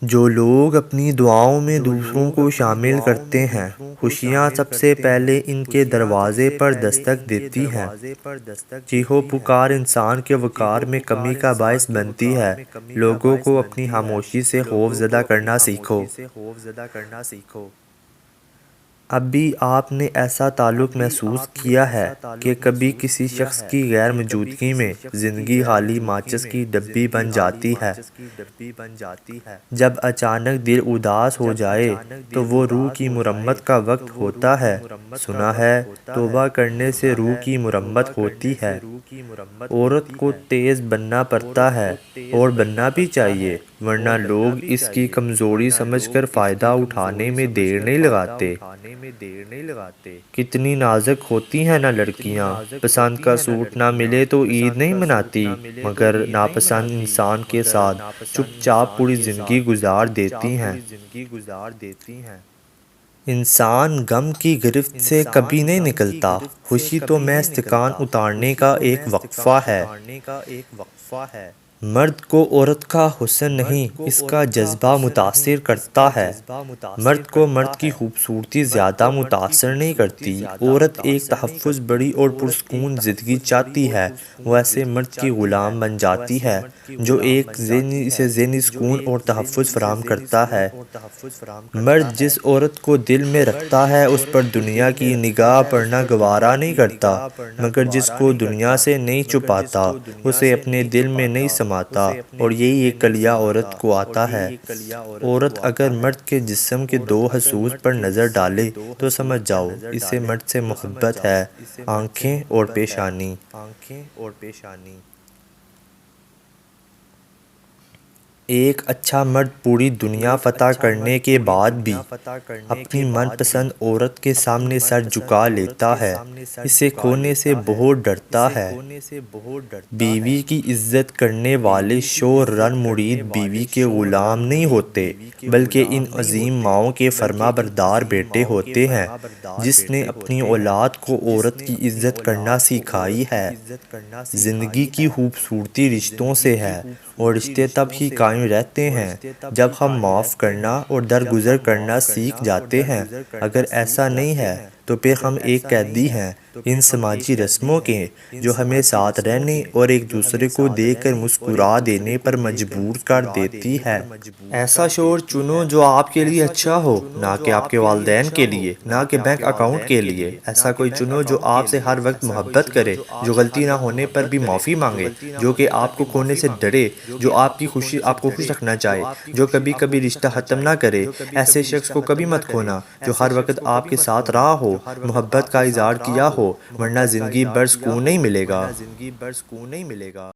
جو لوگ اپنی دعاؤں میں دوسروں کو شامل کرتے ہیں، خوشیاں سب سے پہلے ان کے دروازے پر دستک دیتی ہیں۔ چیخو پکار انسان کے وقار میں کمی کا باعث بنتی ہے۔ لوگوں کو اپنی خاموشی سے خوف زدہ کرنا سیکھو۔ اب بھی آپ نے ایسا تعلق محسوس کیا ہے کہ کبھی کسی شخص کی غیر موجودگی میں زندگی خالی ماچس کی ڈبی بن جاتی ہے؟ جب اچانک دل اداس ہو جائے تو وہ روح کی مرمت کا وقت ہوتا ہے۔ سنا ہے توبہ کرنے سے روح کی مرمت ہوتی ہے۔ عورت کو تیز بننا پڑتا ہے اور بننا بھی چاہیے، ورنہ لوگ اس کی کمزوری سمجھ کر فائدہ اٹھانے میں دیر نہیں لگاتے۔ کتنی نازک ہوتی ہیں نا لڑکیاں، پسند کا سوٹ نہ ملے تو عید نہیں مناتی، مگر ناپسند انسان کے ساتھ چپ چاپ پوری زندگی گزار دیتی ہیں۔ انسان غم کی گرفت سے کبھی نہیں نکلتا، خوشی تو محض تھکان اتارنے کا ایک وقفہ ہے۔ مرد کو عورت کا حسن نہیں، اس کا جذبہ متاثر کرتا ہے۔ مرد کو مرد کی خوبصورتی زیادہ متاثر نہیں کرتی۔ عورت ایک تحفظ بڑی اور پرسکون زندگی چاہتی ہے، وہ ایسے مرد کی غلام بن جاتی ہے جو اسے ذہنی سکون اور تحفظ فراہم کرتا ہے۔ مرد جس عورت کو دل میں رکھتا ہے اس پر دنیا کی نگاہ پڑنا گوارا نہیں کرتا، مگر جس کو دنیا سے نہیں چھپاتا، اسے اپنے دل میں نہیں سماتا، اور یہی ایک کلیہ عورت کو آتا ہے۔ عورت اگر مرد کے جسم کے دو حصوں پر نظر ڈالے تو سمجھ جاؤ اسے مرد سے محبت ہے۔ آنکھیں اور پیشانی۔ ایک اچھا مرد پوری دنیا فتح کرنے کے بعد بھی اپنی من پسند عورت کے سامنے سر جھکا لیتا ہے، اسے کھونے سے بہت ڈرتا ہے۔ بیوی کی عزت کرنے والے شوہر رن مرید بیوی کے غلام نہیں ہوتے، بلکہ ان عظیم ماؤں کے فرما بردار بیٹے ہوتے ہیں، جس نے اپنی اولاد کو عورت کی عزت کرنا سکھائی ہے۔ زندگی کی خوبصورتی رشتوں سے ہے، اور رشتے تب ہی قائم رہتے ہیں جب ہم معاف کرنا اور درگزر کرنا سیکھ جاتے ہیں۔ اگر ایسا نہیں ہے تو پھر ہم ایک قیدی ہیں ان سماجی رسموں کے، جو ہمیں ساتھ رہنے اور ایک دوسرے کو دیکھ کر مسکرا دینے پر مجبور کر دیتی ہے۔ ایسا شوہر چنو جو آپ کے لیے اچھا ہو، نہ کہ آپ کے والدین کے لیے، نہ کہ بینک اکاؤنٹ کے لیے۔ ایسا کوئی چنو جو آپ سے ہر وقت محبت کرے، جو غلطی نہ ہونے پر بھی معافی مانگے، جو کہ آپ کو کھونے سے ڈرے، جو آپ کو خوش رکھنا چاہے، جو کبھی کبھی رشتہ ختم نہ کرے۔ ایسے شخص کو کبھی مت کھونا جو ہر وقت آپ کے ساتھ رہا ہو، محبت کا اظہار کیا ہو، ورنہ زندگی بھر سکون نہیں ملے گا۔